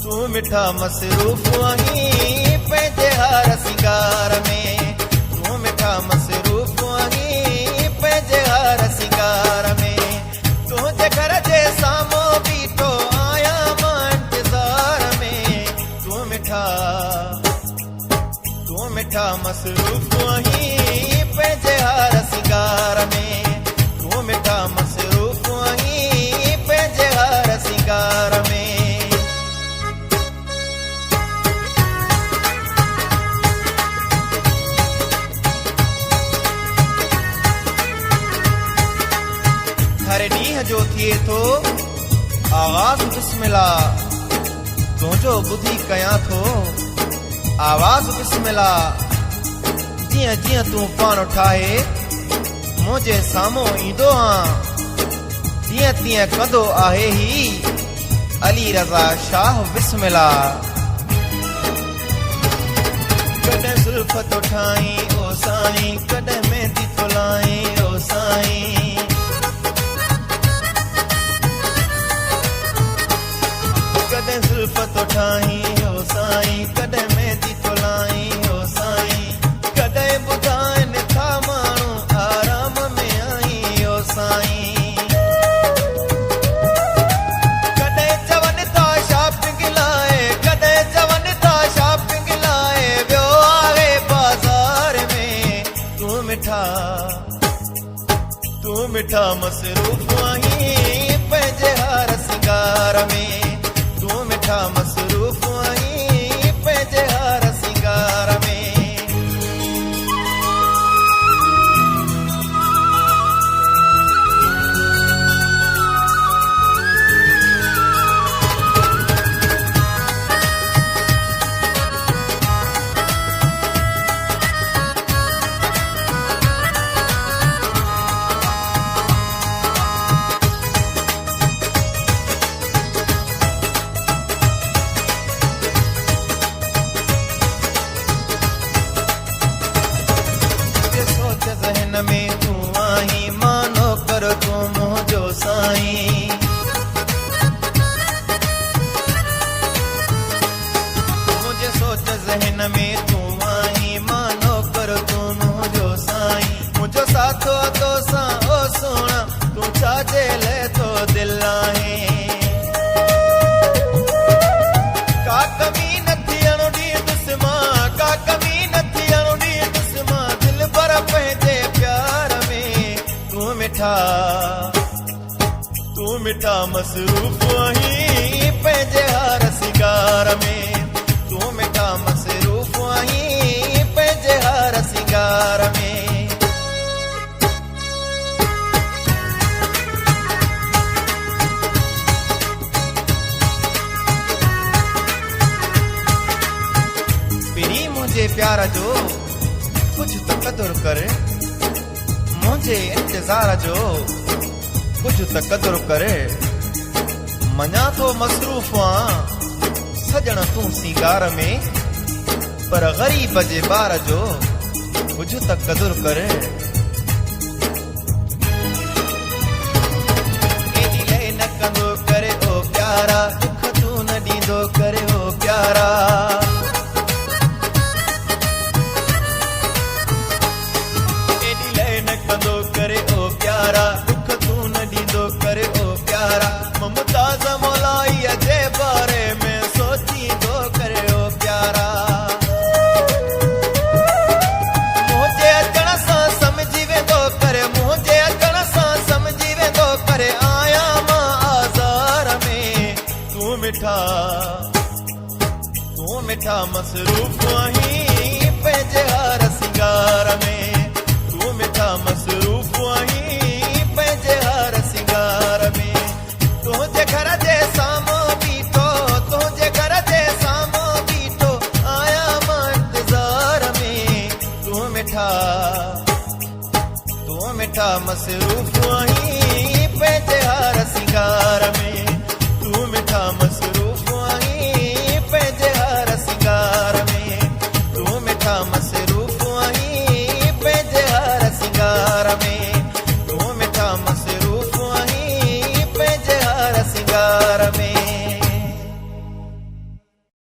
तू मिठा मसरूफ़ आहीं पंहिंजे हर सिंगार में, तू मिठा मसरूफ़ आहीं पंहिंजे हर सिंगार में। तुंहिंजे घर जे साम्हूं बीठो आहियां मां इंतज़ार में, तू मिठा मसरूफ़ आहीं पंहिंजे हर सिंगार में, तू मिठा मसरूफ़ आहीं पंहिंजे हर सिंगार में। हर ॾींहं जो थिए थो आवाज़ बिस्मिल्लाह, तुंहिंजो ॿुधी कयां थो आवाज़ बिस्मिल्लाह। जीअं जीअं तूं पाण ठाहे मुंहिंजे साम्हूं ईंदो आं, तीअं तीअं कंदो आहे ही अली रज़ा शाह बिस्मिल्लाह। कॾहिं ज़ुल्फ़ तो ठाहीं ओ साईं, कॾहिं मेहंदी तो लाहीं ओ साईं, कॾहिं ज़ुल्फ़ तो ठाहीं ओ साईं, कॾहिं मेहंदी तो लाहीं ओ साईं। कॾहिं ॿुधाइनि था माण्हू आराम में आई ओ साईं, कॾहिं चवनि था शॉपिंग लाइ, कॾहिं चवनि था शॉपिंग लाइ वियो आहे बाज़ार में। तू मिठा मसरूफ़ आहीं पंहिंजे हर सिंगार में, तू मिठा मसरूफ़ आहीं पंहिंजे हर सिंगार में। ज़हन में तू आहीं मानो कर तू मुंहिंजो साईं, मुंहिंजे सोच ज़हन में तू आहीं मानो कर तू मुंहिंजो साईं। मुंहिंजो साथो तो सां ओ सोना तू छाजे ले तो दिल आहे, का कमी न थियणु ॾींहुं दुस्मां, का कमी न थियणु ॾींहुं दुस्मां, दिल भर पंहिंजे प्यार में। तू मिठा मसरूफ़ आहीं पंहिंजे हर सिंगार में, तू मिठा मसरूफ़ आहीं पंहिंजे हर सिंगार में। पिरी मुंहिंजे प्यार जो कुझु त क़दुरु कर, मुंहिंजे इंतज़ार जो कुझु त क़दुरु करे। मञा थो मसरूफ़ आं सजण तूं सिंगार में, पर ग़रीब जे ॿार जो कुझु त क़दुरु करे। एॾी लय न कंदो करे ओ प्यारा, दुख तूं न ॾींदो करे ओ प्यारा। एॾी लय न कंदो करे ओ प्यारा, दुख तूं न ॾींदो करे ओ प्यारा। मुमताज़ मौलाईअ जे बारे में सोचींदो करे ओ प्यारा। मुंहिंजे अचण सां सम्झी वेंदो करे, मुंहिंजे अचण सां सम्झी वेंदो करे आहियां मां आज़ार में। तू मिठा मसरूफ़ आहीं पंहिंजे हर सिंगार में, तू मिठा मसरूफ़ आहीं पंहिंजे हर सिंगार में। तुंहिंजे घर जे साम्हूं बीठो, तुंहिंजे घर जे साम्हूं बीठो आहियां मां इंतज़ार में। तू मिठा मसरूफ़ आहीं पंहिंजे हर सिंगार में, तू मिठा मसरूफ़